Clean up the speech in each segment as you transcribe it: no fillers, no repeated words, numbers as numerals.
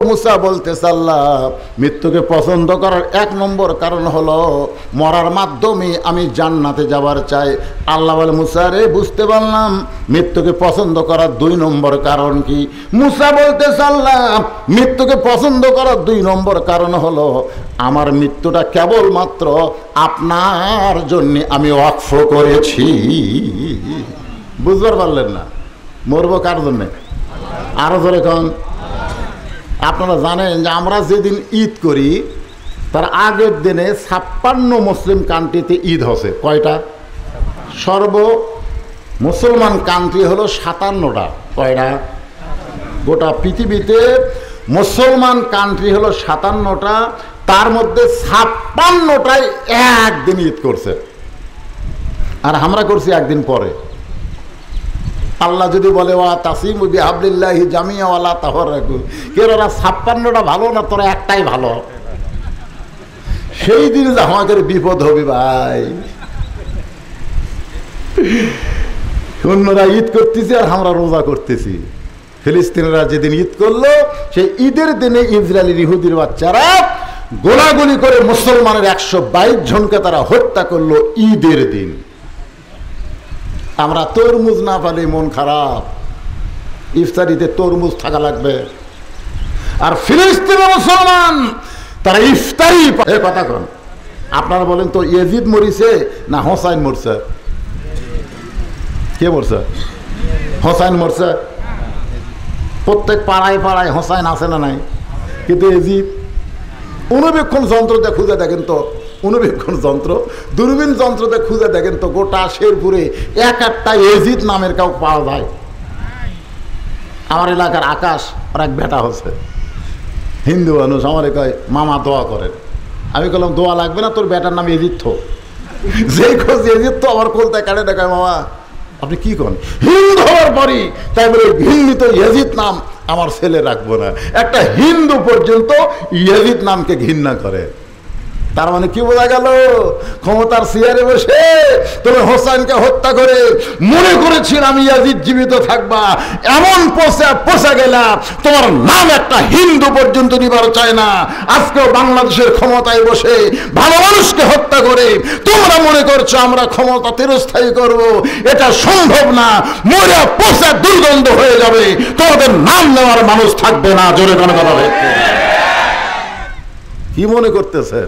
মুসা বলতেছে আল্লাহ মৃত্যুকে পছন্দ করার 1 নম্বর কারণ হলো মরার মাধ্যমে আমি জান্নাতে যাবার চাই। আল্লাহ বলে মুসা রে বুঝতে পারলাম মৃত্যুকে পছন্দ করার 2 নম্বর কারণ কি? মুসা বলতেছে আল্লাহ মৃত্যুকে পছন্দ করার 2 নম্বর কারণ হলো আমার মৃত্যুটা কেবলমাত্র আপনার জন্য আমি ওয়াকফ করেছি। বুঝতে পারলেন না? মরবো কার জন্যে? আরো ধরে কন। আপনারা জানেন যে আমরা যেদিন ঈদ করি তার আগের দিনে 56 মুসলিম কান্ট্রিতে ঈদ হচ্ছে। কয়টা? সর্ব মুসলমান কান্ট্রি হলো 57টা। কয়টা? গোটা পৃথিবীতে মুসলমান কান্ট্রি হলো 57টা, তার মধ্যে 56টায় একদিন ঈদ করছে, আর আমরা করছি একদিন পরে। আল্লাহ যদি বলে ওয়া তাসিমু বিহাবলিল্লাহি জামিয়া ওয়ালা তাফাররাকু, কেন ওরা 56টা ভালো না তোরা একটাই ভালো? সেই দিন যে আমাদের বিপদ হবে ভাই। অন্যরা ঈদ করতেছি আর আমরা রোজা করতেছি। ফিলিস্তিনিরা যেদিন ঈদ করলো সেই ঈদের দিনে ইসরায়েলি ইহুদির বাচ্চারা গোলাগুলি করে মুসলমানের 122 জনকে তারা হত্যা করলো ঈদের দিন। আমরা তরমুজ না পালে মন খারাপ, ইফতারিতে তরমুজ থাকা লাগবে। আর ফিলিস্তিনের মুসলমান তারা ইফতারি কথা কন। আপনারা বলেন তো ইয়াজিদ মরিছে না হোসাইন মরছে? কে মরছে? হোসাইন মরছে। প্রত্যেক পাড়ায় পাড়ায় হোসাইন আছে না নাই? কিন্তু ইয়াজিদ অনুবীক্ষণ যন্ত্রতে খুঁজে দেখেন তো, অনুবীক্ষণ যন্ত্র দূরবীন যন্ত্রতে খুঁজে দেখেন তো গোটা শেরপুরে একটা ইয়াজিদ নামের কাউ পাওয়া যায়? আমার এলাকার আকাশ আর এক বেটা হচ্ছে হিন্দু মানুষ, আমার কয় মামা দোয়া করেন। আমি বললাম দোয়া লাগবে না, তোর বেটার নাম ইয়াজিদ তো। যেই খোঁজ ইয়াজিদ তো আমার কোলতে কাটে দেখায় মামা আপনি কি করেন? হিন্দু হওয়ার পরই তাই বলে ঘৃণিত ইয়াজিদ নাম আমার ছেলে রাখবো না। একটা হিন্দু পর্যন্ত ইয়াজিদ নামকে ঘৃণা করে। তার মানে কি বোঝা গেল? ক্ষমতার চেয়ারে বসে তুমি হোসেনকে হত্যা করে মনে করেছিল আমি ইয়াজিদ জীবিত থাকবা, এমন পোষা গেলা তোমার নাম একটা হিন্দু পর্যন্ত নিবার চায় না। আজকেও বাংলাদেশের ক্ষমতায় বসে ভালো মানুষকে হত্যা করে তোমরা মনে করছো আমরা ক্ষমতা চিরস্থায়ী করব, এটা সম্ভব না। মরে পোষা দুর্গন্ধ হয়ে যাবে, তোমাদের নাম নেওয়ার মানুষ থাকবে না। জোরে কোনো কথা বলতে কি মনে করতেছে?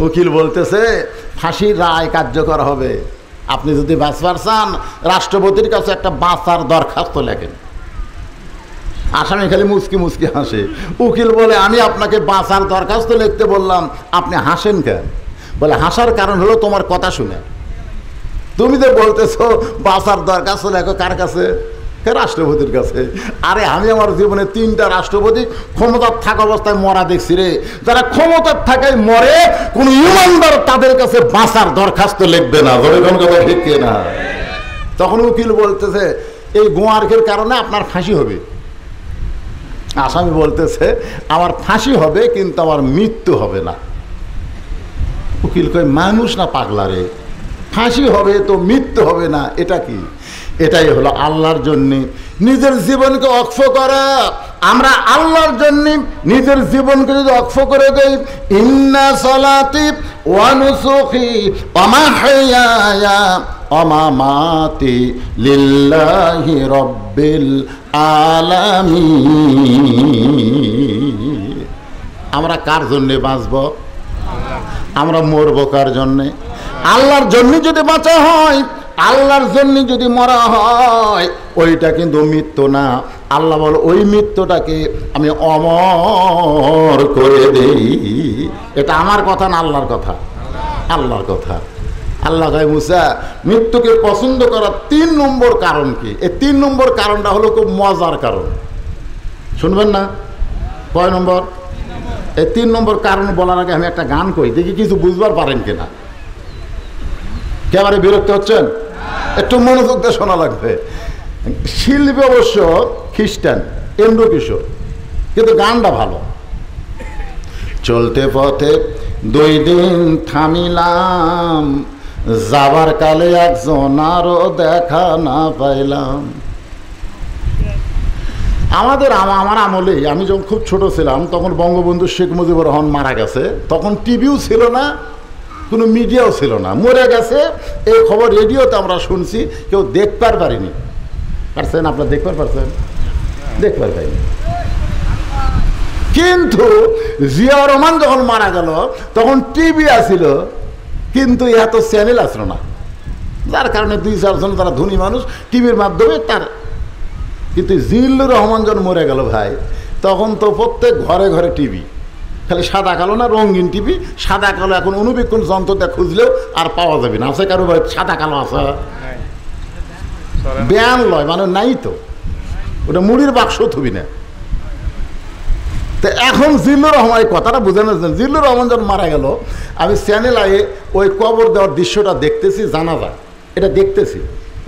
উকিল বলতেছে ফাঁসির রায় কার্যকর হবে। আপনি যদি বাঁচবার চান রাষ্ট্রপতির কাছে একটা বাঁচার দরখাস্ত লেখেন। আসামি খালি মুচকি মুচকি হাসে। উকিল বলে আমি আপনাকে বাঁচার দরখাস্ত লিখতে বললাম, আপনি হাসেন কেন? বলে হাসার কারণ হলো তোমার কথা শুনে। তুমি তো বলতেছো বাঁচার দরখাস্ত লেখো কার কাছে? রাষ্ট্রপতির কাছে। আরে আমি আমার জীবনে 3টা রাষ্ট্রপতি ক্ষমতার থাকা অবস্থায় মরা দেখছি রে। যারা ক্ষমতার থাকায় মরে কোন ইমানদার তাদের কাছে বাঁচার দরখাস্ত লিখবে না। ঠিক না? তখন উকিল বলতেছে এই গোয়ার্কের কারণে আপনার ফাঁসি হবে। আসামি বলতেছে আমার ফাঁসি হবে কিন্তু আমার মৃত্যু হবে না। উকিল কয় মানুষ না পাগলা রে, ফাঁসি হবে তো মৃত্যু হবে না, এটা কি? এটাই হলো আল্লাহর জন্য নিজের জীবনকে ওয়াকফ করা। আমরা আল্লাহর জন্য নিজের জীবনকে যদি ওয়াকফ করে দেই, ইন্না সালাতি ওয়া নুসুকি ওয়া মাহইয়ায়া ওয়া মামাতি লিল্লাহি রাব্বিল আলামিন। আমরা কার জন্য বাঁচব? আমরা মরব কার জন্যে? আল্লাহর জন্য যদি বাঁচা হয়, আল্লাহর জন্য যদি মরা হয়, ওইটা কিন্তু মৃত্যু না। আল্লাহ বল ওই মৃত্যুটাকে আমি অমর করে দেই। এটা আমার কথা না আল্লাহর কথা? আল্লাহর কথা। আল্লাহ কয় মুসা মৃত্যুকে পছন্দ করার 3 নম্বর কারণ কি? এই 3 নম্বর কারণটা হলো খুব মজার কারণ, শুনবেন না? কয় নম্বর? এই 3 নম্বর কারণ বলার আগে আমি একটা গান কই, দেখি কিছু বুঝবার পারেন কিনা। একেবারে বিরক্ত হচ্ছেন? একটু মনোযোগ দিয়ে শোনা লাগবে। শিল্পী অবশ্য খ্রিস্টান, এন্দ্র কিশোর, কিন্তু গানটা ভালো। চলতে পথে 2 দিন থামিলাম, যাবার কালে একজন আরো দেখা না পাইলাম। আমার আমলেই আমি যখন খুব ছোট ছিলাম তখন বঙ্গবন্ধু শেখ মুজিবুর রহমান মারা গেছে, তখন টিভিও ছিল না, কোনো মিডিয়াও ছিল না, মরে গেছে এই খবর রেডিওতে আমরা শুনছি, কেউ দেখবার পারিনি। পারছেন আপনারা দেখবার পারছেন? দেখবার পারিনি। কিন্তু জিয়া রহমান যখন মারা গেল তখন টিভি আসিল, কিন্তু এত চ্যানেল আসলো না, যার কারণে 2-4 জন তারা ধনী মানুষ টিভির মাধ্যমে তার। কিন্তু জিল্লুর রহমান যখন মরে গেল ভাই, তখন তো প্রত্যেক ঘরে ঘরে টিভি, খালি সাদা কালো না রঙিন টিভি, সাদা কালো এখন অনুবীক্ষণ যন্ত্রটা খুঁজলেও আর পাওয়া যাবে না। আছে কারো ভাই সাদা কালো আছে? ব্যান লয় মানে নাই তো, ওটা মুড়ির বাক্স থুবি না। তো এখন জিল্লুর রহমান এই কথাটা বুঝে নিয়েছেন, জিল্লুর রহমান যখন মারা গেল আমি চ্যানেল আয়ে ওই কবর দেওয়ার দৃশ্যটা দেখতেছি, জানাজা এটা দেখতেছি,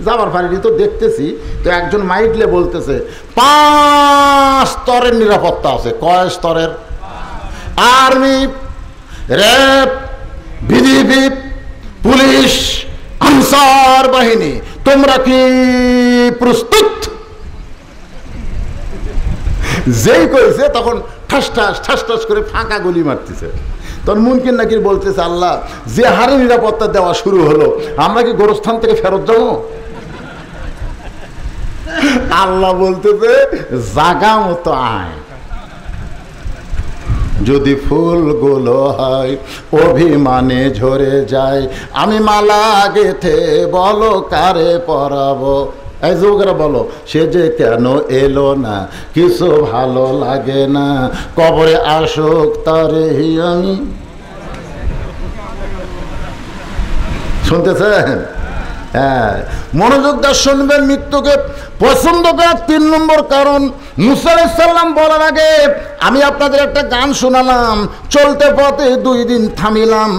যাবার পারিনি তো দেখতেছি। তো একজন মাইকলে বলতেছে 5 স্তরের নিরাপত্তা আছে। কয় স্তরের? Army, RAB, BGB, police, answer বাহিনী, তোমরা কি প্রস্তুত? যেই করেছে তখন ঠাস ঠাস ঠাস ঠাস করে ফাঁকা গুলি মারতেছে। তখন মুনকির নাকির বলতেছে, আল্লাহ যে হারে নিরাপত্তা দেওয়া শুরু হলো, আমরা কি গোরস্থান থেকে ফেরত যাবো? আল্লাহ বলতেছে জাগা মতো আয়। যদি ফুলগুলো হয় অভিমানে ঝরে যায়, আমি মালা গেথে বলো কারে পরাবো। এই যুবকেরা বলো, সে যে কেন এলো না, কিছু ভালো লাগে না, কবরে আসুক তারে আমি। শুনতেছেন? হ্যাঁ, মনোযোগ দিয়ে শুনবেন। মৃত্যুকে পছন্দ করার 3 নম্বর কারণ, মুসা আলাইহিস সালাম বলার আগে আমি আপনাদের একটা গান শোনালাম, চলতে পথে 2 দিন থামিলাম,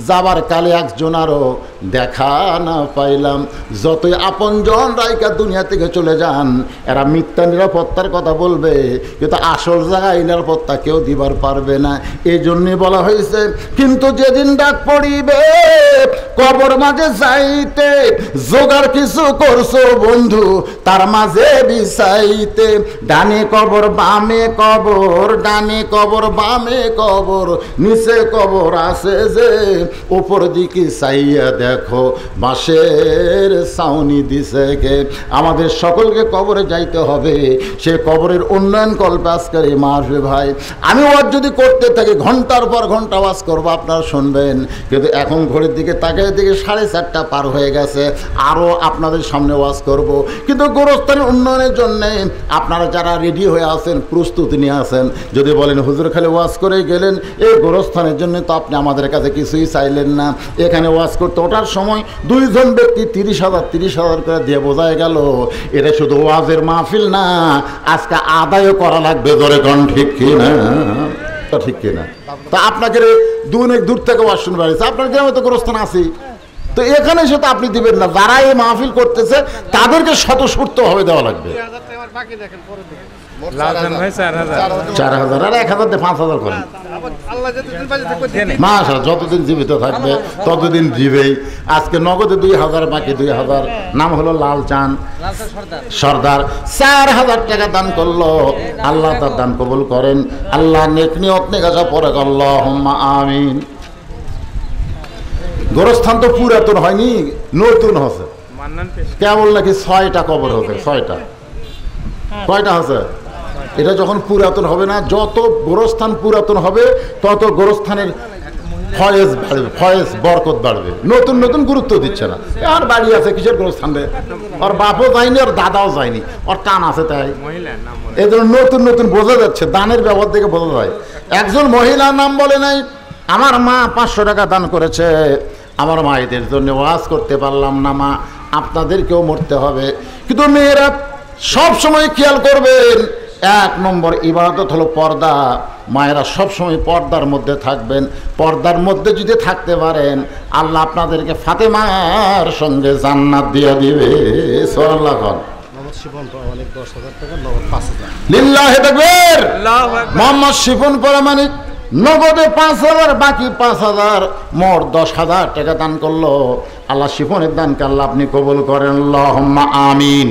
যাবার কালে একজনারও দেখা না পাইলাম। যতই আপনজন রাইকা দুনিয়া থেকে চলে যান, এরা মিথ্যা নিরাপত্তার কথা বলবে, কিন্তু আসল জায়গায় নিরাপত্তা কেউ দিবার পারবে না। এই জন্যই বলা হয়েছে, কিন্তু যেদিন ডাক পড়িবে কবর মাঝে যাইতে, জোগাড় কিছু করছো বন্ধু তার মাঝে বিছাইতে। ডানে কবর বামে কবর, ডানে কবর বামে কবর, নিচে কবর আছে যে, উপর দিকে চাইয়া দেখো বাঁশের ছাউনি দিছে কে। আমাদের সকলকে কবরে যাইতে হবে, সে কবরের উন্নয়ন কল্পে আজকের এই মাহফিল ভাই। আমি ওয়াজ যদি করতে থাকি ঘন্টার পর ঘন্টা ওয়াজ করবো, আপনারা শুনবেন, কিন্তু এখন ঘড়ির দিকে তাকিয়ে দিকে 4:30 পার হয়ে গেছে, আরও আপনাদের সামনে ওয়াজ করব। কিন্তু গোরস্থানের উন্নয়নের জন্যে আপনারা যারা রেডি হয়ে আছেন, প্রস্তুতি নিয়ে আছেন, যদি বলেন হুজুর খালি ওয়াজ করে গেলেন, এই গোরস্থানের জন্য তো আপনি আমাদের কাছে কিছুই চাইলেন না। এখানে ওয়াজ করতে ওঠার সময় 2 জন ব্যক্তি 30,000 করে দিয়ে বোঝাই গেল, এটা শুধু ওয়াজের মাহফিল না, আজকে আদায়ও করা লাগবে। ধরে কোন ঠিক কিনা? ঠিক কিনা? তা আপনাকে অনেক দূর থেকে ওয়াজ শুনতে পারিস, আপনার গ্রামে তো গোরস্থান আছে, তো এখানে সেটা আপনি দিবেন না। যারা এই মাহফিল করতেছে তাদেরকে স্বতঃস্ফূর্তভাবে দেওয়া লাগবে। 4,000 আর 1,000 দিয়ে 5,000 করেন। মাশাআল্লাহ, যতদিন জীবিত থাকবে ততদিন দিবেই। আজকে নগদে 2,000, বাকি 2,000। নাম হলো লাল চাঁদ সর্দার, 4,000 টাকা দান করলো। আল্লাহ তার দান কবুল করেন। আল্লাহ নেক নিয়ত নেকাজা পরে আল্লাহুম্মা আমিন। গোরস্থান তো পুরাতন হয়নি, নতুন হচ্ছে কেবল, নাকি 6টা কবর হবে। 6টা কয়টা আছে? এটা যখন পুরাতন হবে না, যত গোরস্থান পুরাতন হবে তত গোরস্থানের ফয়েজ বাড়বে, ফয়েজ বরকত বাড়বে। নতুন নতুন গুরুত্ব দিচ্ছে না। আর বাড়ি আছে কিসের গোরস্থান রে, ওর বাপও যায়নি, ওর দাদাও যায়নি, ওর টান আছে, তাই এই জন্য নতুন নতুন বোঝা যাচ্ছে, দানের ব্যবহার থেকে বোঝা যায়। একজন মহিলার নাম বলে নাই, আমার মা 500 টাকা দান করেছে, আমার মায়েদের জন্য ওয়াজ করতে পারলাম না, মা আপনাদেরকেও মরতে হবে। কিন্তু মেয়েরা সব সময় খেয়াল করবেন, 1 নম্বর ইবাদত হলো পর্দা। মায়েরা সব সময় পর্দার মধ্যে থাকবেন। পর্দার মধ্যে যদি থাকতে পারেন, আল্লাহ আপনাদেরকে ফাতেমার সঙ্গে জান্নাত দিয়ে দিবে। সুবহানাল্লাহ। লিল্লাহি তাকবীর। মোহাম্মদ শিফন পরামানিক নগদে 5,000, বাকি 5,000, মোট 10,000 টাকা দান করলো। আল্লাহ শিফনের দানকে আল্লাহ আপনি কবুল করেন, আল্লাহুম্মা আমিন।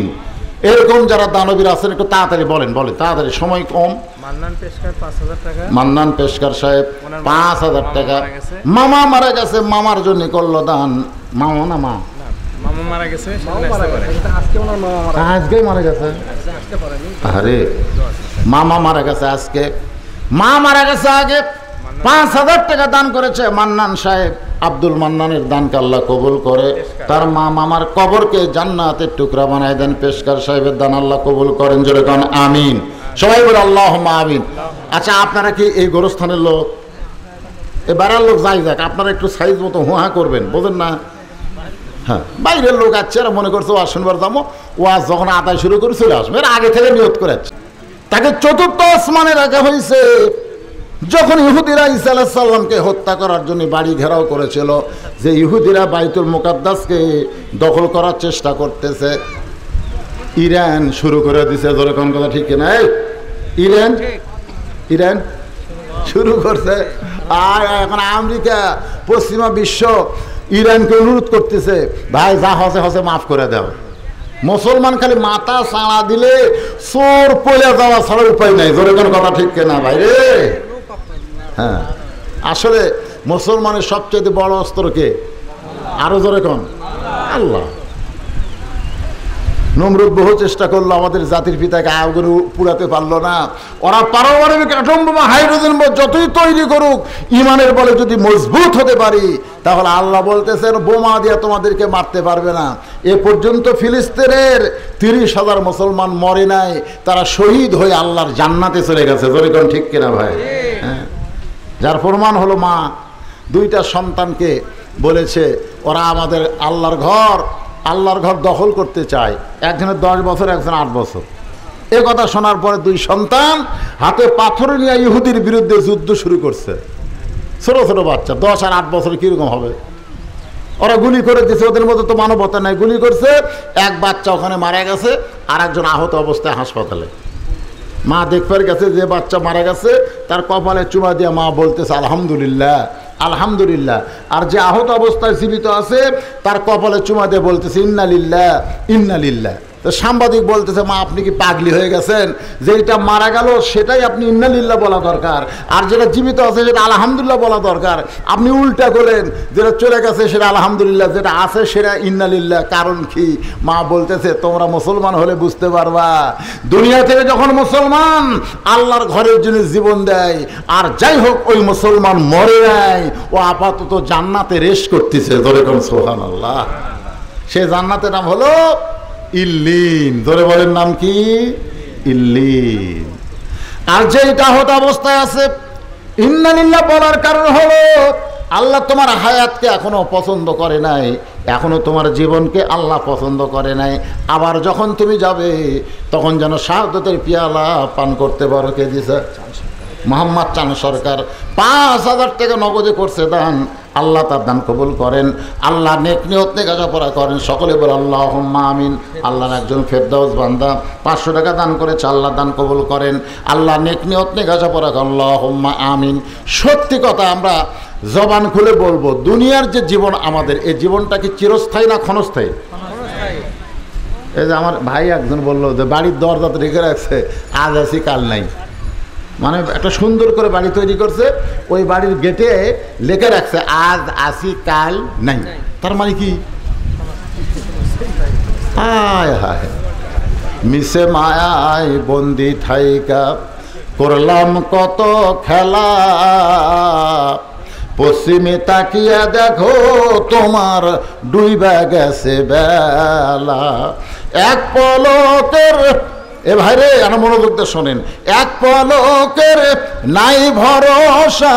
এরকম যারা দানবীর আছেন একটু তাড়াতাড়ি বলেন, তাড়াতাড়ি, সময় কম। মান্নান পেশকার সাহেব 5,000 টাকা। মামা মারা গেছে, মামার জন্য করলো দান। মামা না মা? মামা মারা গেছে, আজকেই মারা গেছে। আরে মামা মারা গেছে আজকে, মা মারা গেছে আগে। 5,000 টাকা দান করেছে মান্নান সাহেব। আব্দুল মান্নানের দানকে আল্লাহ কবুল করে, তার মা মামার কবরকে জান্নাতের টুকরা বানায় দেন। পেশকার সাহেবের দান আল্লাহ কবুল করেন, জোরে কোন আমিন। সবাই বলে আল্লাহুম্মা আমিন। আচ্ছা, আপনারা কি এই গোরস্থানের লোক? এ বাড়ার লোক যাই যাক, আপনারা একটু সাইজ মতো হুহা করবেন, বোঝেন না? হ্যাঁ, বাইরের লোক আছে, আর মনে করছে ওয়াজ শুনবার যাবো, ওয়াজ যখন আদায় শুরু করে চলে আসবে, এর আগে থেকে নিয়ত করে যাচ্ছে। তাকে চতুর্থ আসমানে রাখা হয়েছে। যখন ইহুদিরা ঈসা আলাইহিস সালামকে হত্যা করার জন্য বাড়ি ঘেরাও করেছিল, যে ইহুদিরা বাইতুল মুকাদ্দাসকে দখল করার চেষ্টা করতেছে, ইরান শুরু করে দিছে। ধরে কোন কথা ঠিক কিনা? ইরান শুরু করছে। আর এখন আমেরিকা, পশ্চিমা বিশ্ব ইরানকে অনুরোধ করতেছে, ভাই যা হসে হসে মাফ করে দাও। মুসলমান খালি মাথা ছাড়া দিলে চোর পয়লা যাওয়া ছাড়া উপায় নাই। ধরে কোন কথা ঠিক কিনা ভাই রে? হ্যাঁ, আসলে মুসলমানের সবচেয়ে বড় অস্ত্র কে? আরো জোরে কোন? আল্লাহ। নমরুদ বহু চেষ্টা করলো, আমাদের জাতির পিতাকে আগুনে পুড়াতে পারলো না। ওরা পারমাণবিক অ্যাটম বোমা, হাইড্রোজেন বোমা যতই তৈরি করুক, ইমানের বলে যদি মজবুত হতে পারি, তাহলে আল্লাহ বলতেছেন বোমা দিয়ে তোমাদেরকে মারতে পারবে না। এ পর্যন্ত ফিলিস্তিনের 30,000 মুসলমান মরে নাই, তারা শহীদ হয়ে আল্লাহর জান্নাতে চলে গেছে। জোরে কোন ঠিক কিনা ভাই? হ্যাঁ, যার প্রমাণ হলো মা 2টা সন্তানকে বলেছে ওরা আমাদের আল্লাহর ঘর দখল করতে চায়। একজনের 10 বছর, একজন 8 বছর। এ কথা শোনার পরে 2 সন্তান হাতে পাথর নিয়ে ইহুদির বিরুদ্ধে যুদ্ধ শুরু করছে। ছোট ছোট বাচ্চা, 10 আর 8 বছর, কিরকম হবে? ওরা গুলি করে দিচ্ছে, ওদের মধ্যে তো মানবতা নাই। গুলি করছে, এক বাচ্চা ওখানে মারা গেছে, আর একজন আহত অবস্থায় হাসপাতালে। মা দেখবার গেছে যে বাচ্চা মারা গেছে, তার কপালে চুমা দিয়ে মা বলতেছে আলহামদুলিল্লাহ, আলহামদুলিল্লাহ। আর যে আহত অবস্থায় জীবিত আছে, তার কপালে চুমা দিয়ে বলতেছে ইন্না লিল্লাহ, ইন্না লিল্লাহ। তো সাংবাদিক বলতেছে, মা আপনি কি পাগলি হয়ে গেছেন? যেটা মারা গেল সেটাই আপনি ইন্না লিল্লাহ বলা দরকার, আর যেটা জীবিত আছে সেটা আলহামদুলিল্লাহ বলা দরকার। আপনি উল্টা করলেন, যেটা চলে গেছে সেটা আলহামদুলিল্লাহ, যেটা আছে সেটা ইন্না লিল্লাহ। কারণ কি? মা বলতেছে তোমরা মুসলমান হলে বুঝতে পারবা, দুনিয়া থেকে যখন মুসলমান আল্লাহর ঘরের জন্য জীবন দেয়, আর যাই হোক ওই মুসলমান মরে নাই, ও আপাতত জান্নাতে রেশ করতেছে। ধরে কোন সুবহানাল্লাহ। সে জান্নাতের নাম হলো ইল্লিন। ধরে বলেন নাম কি? ইল্লিন। আর যেটা আহত অবস্থায় আছে, ইন্না লিল্লাহ বলার কারণ হলো আল্লাহ তোমার হায়াতকে এখনো পছন্দ করে নাই, এখনো তোমার জীবনকে আল্লাহ পছন্দ করে নাই। আবার যখন তুমি যাবে, তখন যেন শাহাদাতের পিয়ালা পান করতে পারো। কে দিছে? মোহাম্মদ চান সরকার 5,000 টাকা নগদে করছে দান। আল্লাহ তার দান কবুল করেন, আল্লাহ নেক নিয়ত নেকাজা করেন। সকলে বলে আল্লাহুম্মা আমিন। আল্লাহর একজন ফেরদাউস বান্দা 500 টাকা দান করেছে, আল্লাহ দান কবুল করেন, আল্লাহ নেক নিয়ত নেকাজা করেন। আল্লাহুম্মা আমিন। সত্যি কথা আমরা জবান খুলে বলবো, দুনিয়ার যে জীবন আমাদের, এই জীবনটা কি চিরস্থায়ী না ক্ষণস্থায়ী? এই যে আমার ভাই একজন বললো যে বাড়ির দরজাতে রেখে রাখছে, আজ আছি কাল নাই। মানে একটা সুন্দর করে বাড়ি তৈরি করছে, ওই বাড়ির গেটে লেখে রাখছে আজ আসি কাল নাই। তার মানে কি? হায় হায়, মিশে মায়ায় বন্দি থাইকা করলাম কত খেলা, পশ্চিমে তাকিয়া দেখো তোমার ডুইবা গেছে বেলা। এক পলকের, এ ভাই রে আমার মনোযোগ দিয়ে শোনেন, এক পলকের নাই ভরসা,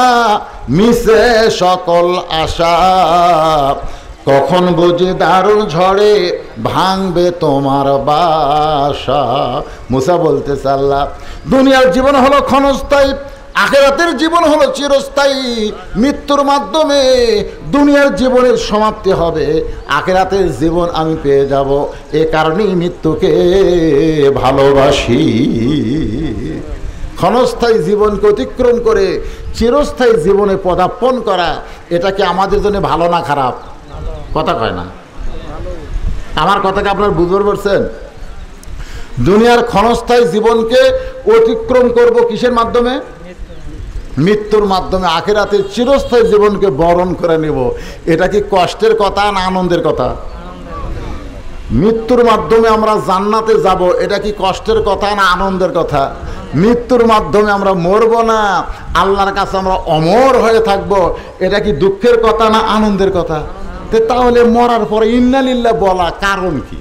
মিশে সকল আশা, কখন বুঝি দারুণ ঝড়ে ভাঙবে তোমার বাসা। মুসা বলতেছে আল্লাহ দুনিয়ার জীবন হলো ক্ষণস্থায়ী, আখিরাতের জীবন হলো চিরস্থায়ী। মৃত্যুর মাধ্যমে দুনিয়ার জীবনের সমাপ্তি হবে, আখিরাতের জীবন আমি পেয়ে যাব। এ কারণেই মৃত্যুকে ভালোবাসি। ক্ষণস্থায়ী জীবনকে অতিক্রম করে চিরস্থায়ী জীবনে পদার্পণ করা, এটা কি আমাদের জন্য ভালো না খারাপ? কথা কয় না। আমার কথাকে আপনার বুঝতে পারছেন? দুনিয়ার ক্ষণস্থায়ী জীবনকে অতিক্রম করব কিসের মাধ্যমে? মৃত্যুর মাধ্যমে। আখিরাতের চিরস্থায়ী জীবনকে বরণ করে নেব। এটা কি কষ্টের কথা না আনন্দের কথা? মৃত্যুর মাধ্যমে আমরা জান্নাতে যাব, এটা কি কষ্টের কথা না আনন্দের কথা? মৃত্যুর মাধ্যমে আমরা মরব না, আল্লাহর কাছে আমরা অমর হয়ে থাকব, এটা কি দুঃখের কথা না আনন্দের কথা? তাহলে মরার পরে ইন্না লিল্লাহ বলা কারণ কি?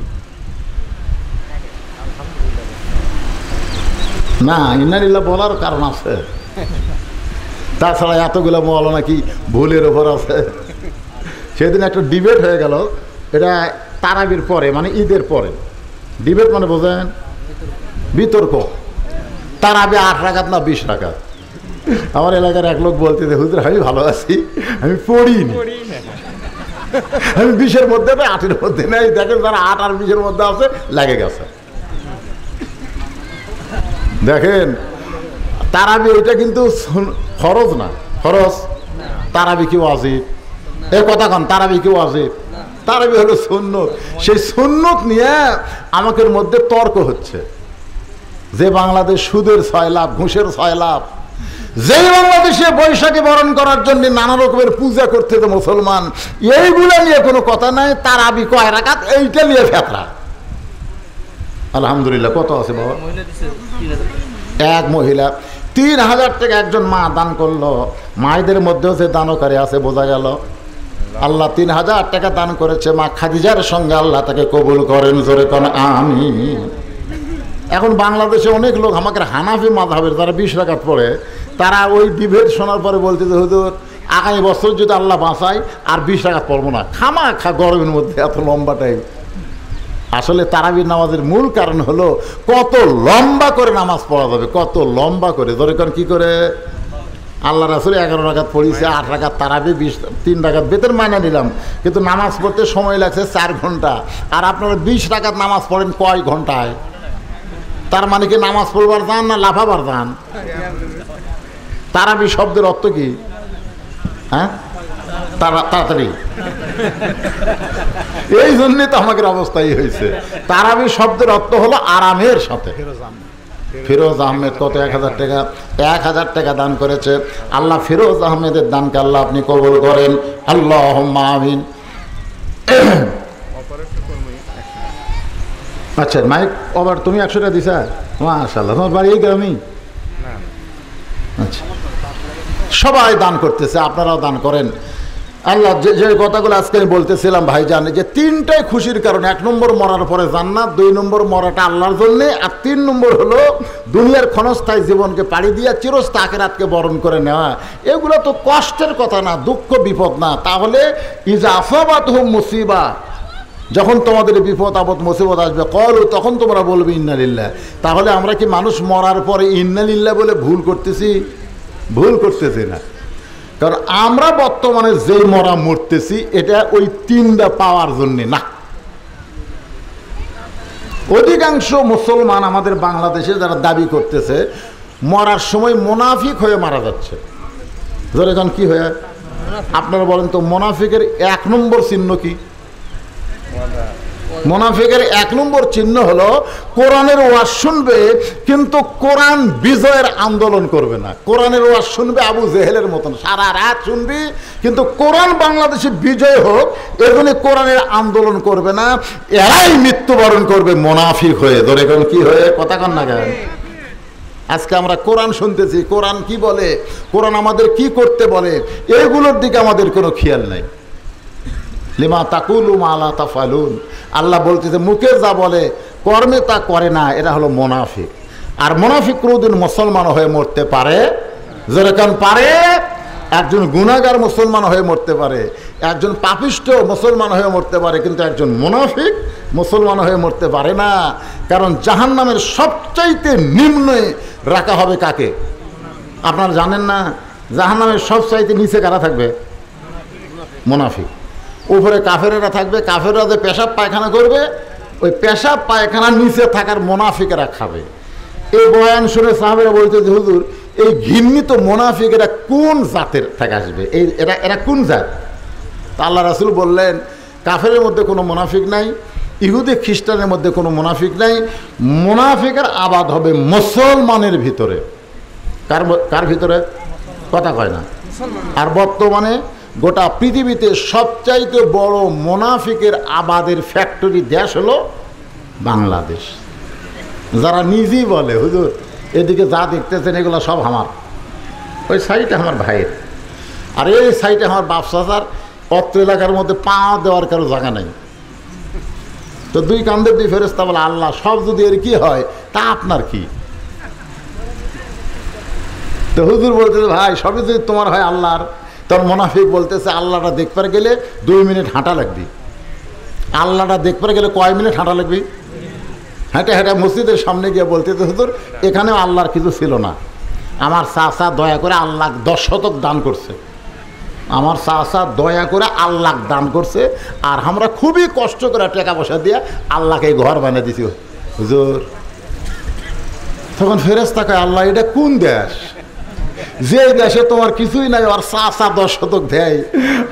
না, ইন্না লিল্লাহ বলার কারণ আছে। তাছাড়া এতগুলো বলা নাকি ভুলের ওপর আছে। সেদিন একটা ডিবেট হয়ে গেল, এটা তারাবির পরে, মানে ঈদের পরে। ডিবেট মানে বোঝেন? বিতর্ক। তারাবি 8 রাকাত না 20 রাকাত। আমার এলাকার এক লোক বলতে, হুজুর আমি ভালো আছি, আমি পড়িনি, আমি 20-এর মধ্যে নেই, 8-এর মধ্যে নেই। দেখেন যারা 8 আর 20-এর মধ্যে আছে লেগে গেছে। দেখেন তারাবি ওইটা কিন্তু ফরজ না। ফরজ? তারাবি কি ওয়াজিব? এই কথা কন, তারাবি কি ওয়াজিব? তারাবি হলো সুন্নত। সেই সুন্নত নিয়ে আমাদের মধ্যে তর্ক হচ্ছে যে বাংলাদেশ সুদের 6 লাভ, ঘুষের 6 লাভ, যেই বাংলাদেশে বৈশাখী বরণ করার জন্য নানা রকমের পূজা করতে তো মুসলমান, এইগুলো নিয়ে কোনো কথা নাই। তারাবি কয় রাকাত এইটা নিয়ে ফেতরা। আলহামদুলিল্লাহ। কত আছে বাবা? এক মহিলা 3000 টাকা একজন মা দান করলো। মায়েদের মধ্যেও যে দানকারী আছে বোঝা গেল। আল্লাহ 3000 টাকা দান করেছে মা খাদিজার সঙ্গে, আল্লাহ তাকে কবুল করেন। জোরে কোন আমিন। এখন বাংলাদেশে অনেক লোক আমাকে হানাফি মাযহাবের যারা 20 রাকাত পড়ে, তারা ওই ডিবেট শোনার পরে বলতে যে হুজুর আগামী বছর যদি আল্লাহ বাঁচায় আর 20 রাকাত পড়বো না, খামাখা গরমের মধ্যে এত লম্বা টাইম। আসলে তারাবির নামাজের মূল কারণ হলো কত লম্বা করে নামাজ পড়া যাবে, কত লম্বা করে। ধরে কোন কি করে আল্লাহ রাসূল 11 রাকাত পড়িয়েছে, 8 রাকাত তারাবি, 3 রাকাত বেতের মাইনা নিলাম, কিন্তু নামাজ পড়তে সময় লাগছে 4 ঘন্টা। আর আপনারা 20 রাকাত নামাজ পড়েন কয় ঘন্টায়? তার মানে কি নামাজ পড়বার যান না লাফাবার যান? তারাবি শব্দের অর্থ কি? হ্যাঁ, তাড়াতাড়ি। এই জন্যে তো আমাদের অবস্থাই হয়েছে। তারাবি শব্দের অর্থ হলো আরামের সাথে। ফিরোজ আহমেদ কত? 1000 টাকা। 1000 টাকা দান করেছে। আল্লাহ ফিরোজ আহমেদের দানকে আল্লাহ আপনি কবুল করেন। আল্লাহুম্মা আমিন। আচ্ছা মাইক আবার তুমি 100 টাকা দিছা? মাশাআল্লাহ। তোমার বাড়ি এই গ্রামেই? আচ্ছা, সবাই দান করতেছে, আপনারাও দান করেন। আল্লাহ যে কথাগুলো আজকে আমি বলতেছিলাম ভাইজান, যে 3টাই খুশির কারণ। 1 নম্বর মরার পরে জান্নাত, 2 নম্বর মরাটা আল্লাহর জন্য, আর 3 নম্বর হলো দুনিয়ার ক্ষণস্থায়ী জীবনকে পাড়ি দিয়া চিরস্থায়ী আখিরাতকে বরণ করে নেওয়া। এগুলো তো কষ্টের কথা না, দুঃখ বিপদ না। তাহলে ইজা আসাবাতহুম মুসিবা, যখন তোমাদের বিপদ আপদ মুসিবত আসবে, ক্বালু, তখন তোমরা বলবে ইন্না লিল্লাহ। তাহলে আমরা কি মানুষ মরার পরে ইন্না লিল্লাহ বলে ভুল করতেছি? ভুল করতেছি না। কারণ আমরা বর্তমানে যেই মরা মরতেছি এটা ওই 3টা পাওয়ার জন্যে না। অধিকাংশ মুসলমান আমাদের বাংলাদেশে যারা দাবি করতেছে মরার সময় মুনাফিক হয়ে মারা যাচ্ছে। ধরে এখন কি হয়ে? আপনারা বলেন তো, মুনাফিকের 1 নম্বর চিহ্ন কি? মুনাফিকের 1 নম্বর চিহ্ন হলো কোরআনের ওয়াজ শুনবে কিন্তু কোরআন বিজয়ের আন্দোলন করবে না। কোরআনের ওয়াজ শুনবে আবু জেহেলের মতন, সারা রাত শুনবি, কিন্তু কোরআন বাংলাদেশে বিজয় হোক এজন্য কোরআনের আন্দোলন করবে না। এরাই মৃত্যুবরণ করবে মুনাফিক হয়ে। ধরে কোন কি হয়ে? কথা কন না কেন? আজকে আমরা কোরআন শুনতেছি, কোরআন কি বলে, কোরআন আমাদের কি করতে বলে, এগুলোর দিকে আমাদের কোনো খেয়াল নাই। লিমা তাকুলু মা লা তাফালুন, আল্লাহ বলতেছে মুখে যা বলে কর্মে তা করে না, এটা হলো মুনাফিক। আর মুনাফিক কোনদিন মুসলমান হয়ে মরতে পারে? যেরকম পারে একজন গুনাহগার মুসলমান হয়ে মরতে পারে, একজন পাপিষ্ঠ মুসলমান হয়ে মরতে পারে, কিন্তু একজন মুনাফিক মুসলমান হয়ে মরতে পারে না। কারণ জাহান্নামের সবচাইতে নিম্নে রাখা হবে কাকে? আপনারা জানেন না জাহান্নামের সবচাইতে নিচে কারা থাকবে? মুনাফিক। উপরে কাফেরেরা থাকবে, কাফেররা যে পেশাব পায়খানা করবে ওই পেশাব পায়খানার নিচে থাকার মুনাফিকেরা খাবে। এই বয়ান শুনে সাহাবেরা বলতে যে হুজুর এই ঘৃণিত মুনাফিকেরা কোন জাতের থেকে আসবে, এরা কোন জাত? তা আল্লাহ রাসূল বললেন কাফেরের মধ্যে কোনো মুনাফিক নাই, ইহুদি খ্রিস্টানের মধ্যে কোনো মুনাফিক নাই। মুনাফিকের আবাদ হবে মুসলমানের ভিতরে। কার ভিতরে? কথা কয় না। আর বর্তমানে গোটা পৃথিবীতে সবচাইতে বড় মুনাফিকের আবাদের ফ্যাক্টরি দেশ হলো বাংলাদেশ। যারা নিজেই বলে হুজুর এদিকে যা দেখতেছেন এগুলো সব আমার, ওই সাইডে আমার ভাইয়ের, আর এই সাইডে আমার বাপসাচার, অত্র এলাকার মধ্যে পা দেওয়ার কারো জায়গা নেই। তো দুই কান্দের দুই ফেরেশতা বলে আল্লাহ সব যদি এর কি হয় তা আপনার কি? তো হুজুর বলতেছে ভাই সবই যদি তোমার হয় আল্লাহর। তোর মুনাফিক বলতেছে আল্লাহটা দেখবার গেলে 2 মিনিট হাঁটা লাগবে। আল্লাহটা দেখবার গেলে কয় মিনিট হাঁটা লাগবে? হেঁটে হেঁটে মসজিদের সামনে গিয়ে বলতেছে হুজুর এখানেও আল্লাহর কিছু ছিল না, আমার চাচা দয়া করে আল্লাহ 10 শতক দান করছে, আমার চাচা দয়া করে আল্লাহ দান করছে, আর আমরা খুবই কষ্ট করে টাকা পয়সা দিয়ে আল্লাহকে ঘর বানিয়ে দিছি হুজুর। তখন ফেরেশতা কয় আল্লাহ এটা কোন দেশ, যে দেশে তোমার কিছুই নাই, ওর চাচা 10 শতক দেয়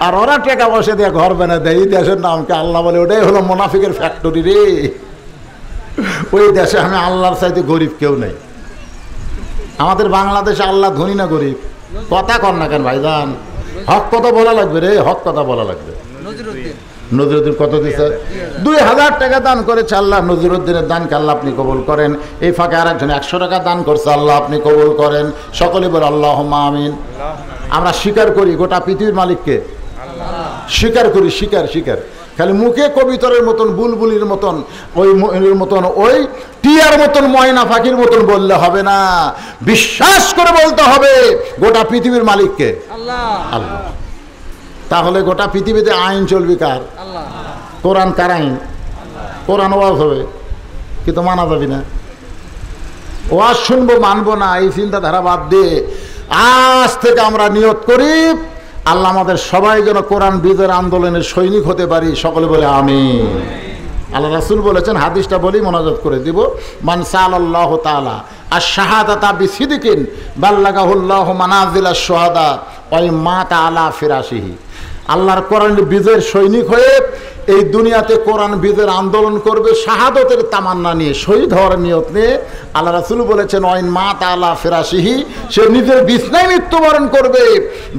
আর ওরা টাকা পয়সা দিয়ে ঘর বানিয়ে দেয়, এই দেশের নামকে আল্লাহ বলে ওটাই হলো মুনাফিকের ফ্যাক্টরি রে। ওই দেশে আমি আল্লাহর চাইতে গরিব কেউ নেই। আমাদের বাংলাদেশে আল্লাহ ধনী না গরিব? কথা কর না কেন ভাইজান, হক কথা বলা লাগবে রে, হক কথা বলা লাগবে। নজরুদ্দিন কত দিচ্ছে? 2000 টাকা দান করেছে আল্লাহ। নজরুদ্দিনের দানকে আল্লাহ আপনি কবুল করেন। এই ফাঁকে আর একজন 100 টাকা দান করছে, আল্লাহ আপনি কবুল করেন। সকলে বলে আল্লাহুম্মা আমিন। আমরা স্বীকার করি গোটা পৃথিবীর মালিককে, স্বীকার করি, স্বীকার। খালি মুখে কবিতরের মতন, বুলবুলির মতন, ওই টিয়ার মতন, ময়না পাখির মতন বললে হবে না, বিশ্বাস করে বলতে হবে গোটা পৃথিবীর মালিককে আল্লাহ। তাহলে গোটা পৃথিবীতে আইন চলবে কার? কোরআন কার আইন? কোরআন ওয়াজ হবে কিন্তু মানা যাবে না। ওয়াজ শুনবো মানবো না, এই চিন্তাধারা বাদ দিয়ে আজ থেকে আমরা নিয়ত করি আল্লাহ আমাদের সবাই যেন কোরআন বিজয়ের আন্দোলনের সৈনিক হতে পারি। সকলে বলে আমিন। আল্লাহ রাসূল বলেছেন, হাদিসটা বলি মোনাজাত করে দিব, মান সাআলাল্লাহু তাআলা আশ-শাহাদাতা বিসিদকিন বাল্লাগাহুল্লাহু মানাজিলাশ শুহাদা ওয়া মাতা আলা ফিরাশিহি। আল্লাহর কোরআনের বিজয়ের সৈনিক হয়ে এই দুনিয়াতে কোরআন বিজয়ের আন্দোলন করবে শাহাদতের তামান্না নিয়ে, শহীদ হওয়ার নিয়ত নিয়ে। আল্লাহ রাসূল বলেছেন ওয়াইন মাতা আলা ফিরাশিহি, সে নিজের বিছনায় মৃত্যুবরণ করবে,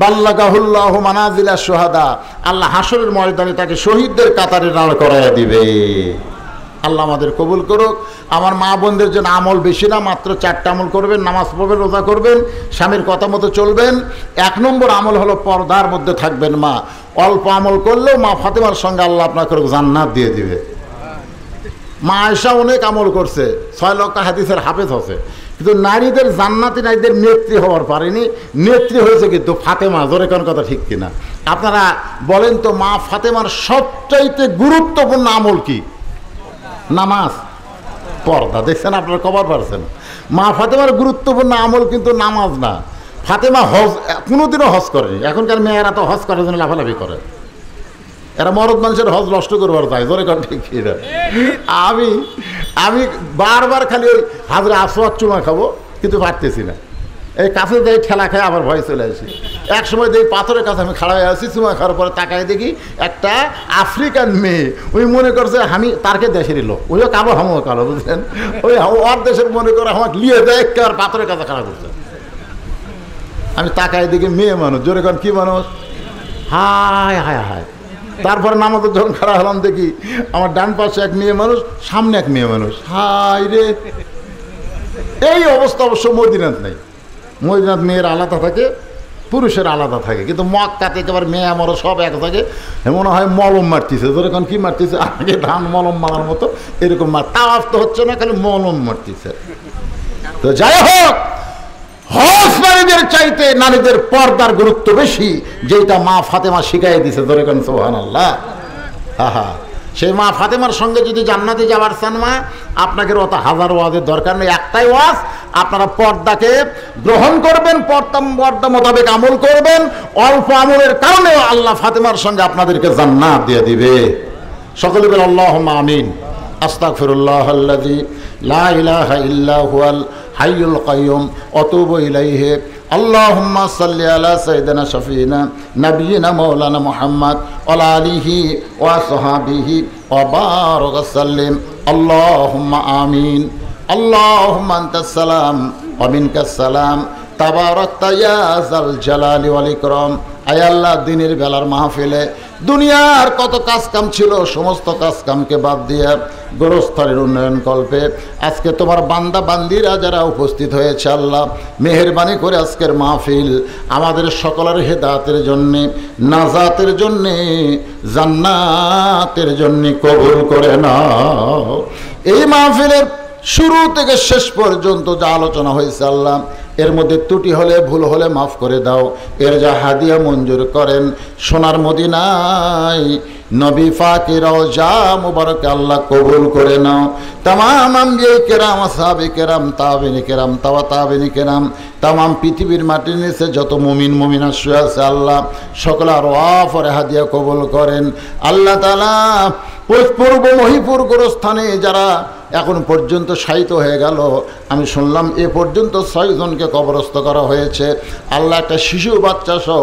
বাল্লাগাহুল্লাহু মানাজিলাশ শুহাদা, আল্লাহ হাসরের ময়দানে তাকে শহীদদের কাতারে দাঁড় করাইয়া দিবে। আল্লাহ আমাদের কবুল করুক। আমার মা বোনদের জন্য আমল বেশি না, মাত্র 4টা আমল করবেন। নামাজ পড়বেন, রোজা করবেন, স্বামীর কথা মতো চলবেন। 1 নম্বর আমল হলো পর্দার মধ্যে থাকবেন। মা অল্প আমল করলেও মা ফাতেমার সঙ্গে আল্লাহ আপনাকে জান্নাত দিয়ে দিবে। মা আয়েশা অনেক আমল করছে, 6 লক্ষ হাদিসের হাফেজ হচ্ছে, কিন্তু নারীদের জান্নাতি নারীদের নেত্রী হওয়ার পারেনি। নেত্রী হয়েছে কিন্তু ফাতেমা। জোরে কোন কথা ঠিক কিনা? আপনারা বলেন তো, মা ফাতেমার সবচাইতে গুরুত্বপূর্ণ আমল কি? নামাজ, পর্দা। দেখছেন আপনারা কবার পারছেন? মা ফাতেমার গুরুত্বপূর্ণ আমল কিন্তু নামাজ না। ফাতেমা হজ কোনোদিনও হজ করেনি। এখনকার মেয়েরা তো হজ করার জন্য লাফালাফি করে, এরা মরদ মানুষের হজ নষ্ট করবার চাই। জোরে কোন ঠিক কিনা? আমি বারবার খালি ওই হাজরে আসওয়াদ চুমা খাবো কিন্তু পারতেছি না। এই কাছে যাই ঠেলা খায় আবার ভয় চলে আসি। এক সময় দেখি পাথরের কাছে আমি খাড়া হয়ে আছি, চুমা খাওয়ার পরে তাকায় দেখি একটা আফ্রিকান মেয়ে, ওই মনে করছে আমি তারকে দেশেরই লোক, ওইও কালো হামও কালো, বুঝলেন? ওই ওর দেশের মনে করে আমাকে লিয়ে দেয়, আর পাথরের কাছে খাড়া করছে। আমি তাকায় দেখি মেয়ে মানুষ। জোরে কোন কি মানুষ? হায় হায় হায়। তারপরে নামাজের যখন খাড়া হলাম দেখি আমার ডান পাশে এক মেয়ে মানুষ, সামনে এক মেয়ে মানুষ। হায় রে! এই অবস্থা অবশ্য মদিনাত নেই। মদিনাত মেয়ের আলাদা থাকে, পুরুষের আলাদা থাকে, কিন্তু মক্কাতে একেবারে মেয়ে আমারও সব এক থাকে। মনে হয় মলম মারতেছে। ধরে এখন কি মারতেছে? আগে ধান মলম মারার মতো এরকম তাওয়াফ তো হচ্ছে না, খালি মলম মারতেছে। তো যাই হোক, হজ নারীদের চাইতে নারীদের পর্দার গুরুত্ব বেশি, যেটা মা ফাতেমা শিখাই দিছে। ধরে এখন সুবহানাল্লাহ। হা সেই মা ফাতেমার সঙ্গে যদি জান্নাতে যাবার চান মা, আপনাকে অত হাজার ওয়াজের দরকার নেই। একটাই ওয়াজ, আপনারা পর্দাকে গ্রহণ করবেন, পর্দা মোতাবেক আমল করবেন। অল্প আমলের কারণে আল্লাহ ফাতেমার সঙ্গে আপনাদেরকে জান্নাত দিয়ে দিবে। সকলে বলেন আল্লাহুম্মা আমিন। আস্তাগফিরুল্লাহাল্লাযী লা ইলাহা ইল্লা হুয়াল হাইয়ুল কাইয়্যুম ওয়া আতুবু ইলাইহি আল্লাহুম্মা সাল্লি আলা সাইয়্যিদিনা শাফিনা নাবিয়িনা মাওলানা মুহাম্মদ ওয়া আলা আলিহি ওয়া সাহবিহি ওয়া বারাক সাল্লিম আল্লাহুম্মা আমিন। আল্লাহুম্মা আনতাস সালাম ওয়া মিনকাস সালাম তাবারাকতা ইয়া যাল জালালি ওয়াল ইকরাম। আয় আল্লাহ, দিনের বেলার মাহফিলে দুনিয়ার কত কাজ কাম ছিল, সমস্ত কাজ কামকে বাদ দিয়ে গোরস্থানের উন্নয়ন কল্পে আজকে তোমার বান্দা বান্দিরা যারা উপস্থিত হয়েছে, আল্লাহ মেহেরবানি করে আজকের মাহফিল আমাদের সকলের হেদায়েতের জন্যে, নাজাতের জন্যে, জান্নাতের জন্যে কবুল করে নাও। এই মাহফিলের শুরু থেকে শেষ পর্যন্ত যা আলোচনা হয়েছে আল্লাহ, এর মধ্যে ত্রুটি হলে ভুল হলে মাফ করে দাও। এর যা হাদিয়া মঞ্জুর করেন সোনার মদিনায় নবী পাকের রওজা মুবারকে আল্লাহ কবুল করে নাও। তামাম আম্বিয়া কেরাম, আসহাবে কেরাম, তাবেঈন কেরাম, তাবেঈন কেরাম, তামাম পৃথিবীর মাটির নিচে যত মুমিন মুমিনা শুয়ে আছে আল্লাহ সকলের ওয়াফরে হাদিয়া কবুল করেন। আল্লাহ তাআলা পূর্ব মহিপুর গোরস্থানে যারা এখন পর্যন্ত শায়িত হয়ে গেল, আমি শুনলাম এ পর্যন্ত 6 জনকে কবরস্থ করা হয়েছে। আল্লাহ একটা শিশু বাচ্চা সহ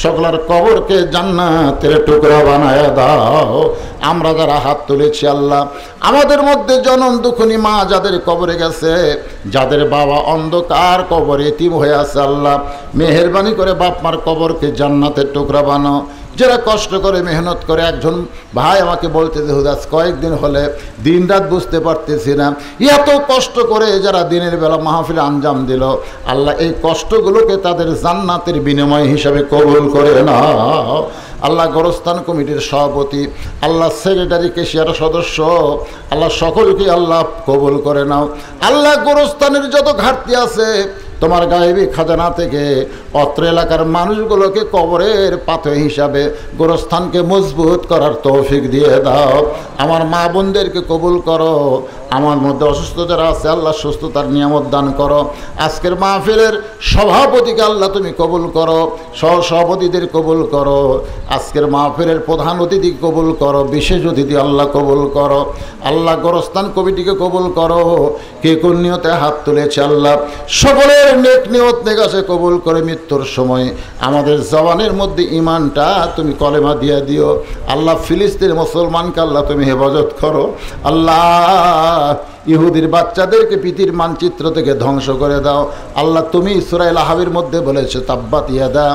সকলের কবরকে জান্নাতের টুকরা বানায় দাও। আমরা যারা হাত তুলেছি আল্লাহ, আমাদের মধ্যে জনম দুঃখিনী মা যাদের কবরে গেছে, যাদের বাবা অন্ধকার কবরে এতিম হয়ে আছে আল্লাহ মেহেরবানি করে বাপ মার কবরকে জান্নাতের টুকরা বানাও। যারা কষ্ট করে মেহনত করে, একজন ভাই আমাকে বলতে যে হুদাস কয়েকদিন হলে দিন রাত বুঝতে পারতেছি না, এত কষ্ট করে যারা দিনের বেলা মাহফিল আঞ্জাম দিল, আল্লাহ এই কষ্টগুলোকে তাদের জান্নাতের বিনিময় হিসাবে কবুল করে নাও। আল্লাহ গোরস্থান কমিটির সভাপতি, আল্লাহ সেক্রেটারি, কেশিয়ার সদস্য, আল্লাহ সকলকে আল্লাহ কবুল করে নাও। আল্লাহ গোরস্থানের যত ঘাটতি আছে তোমার গায়েবী খাজানা থেকে অত্র এলাকার মানুষগুলোকে কবরের পাথর হিসাবে গোরস্থানকে মজবুত করার তৌফিক দিয়ে দাও। আমার মা বোনদেরকে কবুল করো, আমার মধ্যে অসুস্থ যারা আছে আল্লাহ সুস্থতার নিয়ামত দান করো। আজকের মাহফিলের সভাপতিকে আল্লাহ তুমি কবুল করো, সহসভাপতিদের কবুল করো, আজকের মাহফিলের প্রধান অতিথি কবুল করো, বিশেষ অতিথি আল্লাহ কবুল করো। আল্লাহ গোরস্থান কমিটিকে কবুল করো। কে কোন নিয়তে হাত তুলেছে আল্লাহ সকলের নেক নিয়ত নেগাছে কবুল করে মৃত্যুর সময় আমাদের জবানের মধ্যে ইমানটা তুমি কলেমা দিয়ে দিও। আল্লাহ ফিলিস্তিন মুসলমানকে আল্লাহ তুমি হেফাজত করো। আল্লাহ ইহুদির বাচ্চাদেরকে পৃথিবীর মানচিত্র থেকে ধ্বংস করে দাও। আল্লাহ তুমি সূরা লাহাবের মধ্যে বলেছো তাব্বাত ইয়াদা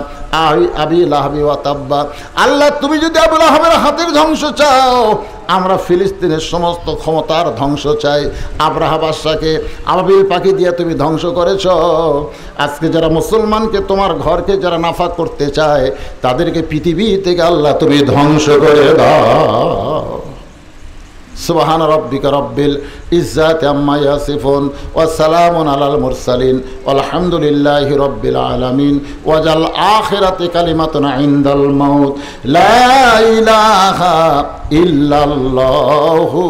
আবি লাহাবি ওয়া তাব্বা। আল্লাহ তুমি যদি আবু লাহাবের হাতের ধ্বংস চাও, আমরা ফিলিস্তিনের সমস্ত ক্ষমতার ধ্বংস চাই। আব্রাহা বাদশাকে আবাবিল পাখি দিয়ে তুমি ধ্বংস করেছ। আজকে যারা মুসলমানকে তোমার ঘরকে যারা নাফাক করতে চায় তাদেরকে পৃথিবী থেকে আল্লাহ তুমি ধ্বংস করে দাও। সুবহান রাব্বিকা রাব্বিল ইজ্জাতি আম্মা ইয়াসিফুন ওয়া সালামুন আলাল মুরসালিন আলহামদুলিল্লাহি রাব্বিল আলামিন ওয়াজাল আখিরাতি কালিমাতুন ইনদাল মাউত লা ইলাহা ইল্লাল্লাহু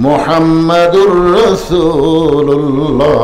মুহাম্মাদুর রাসূলুল্লাহ।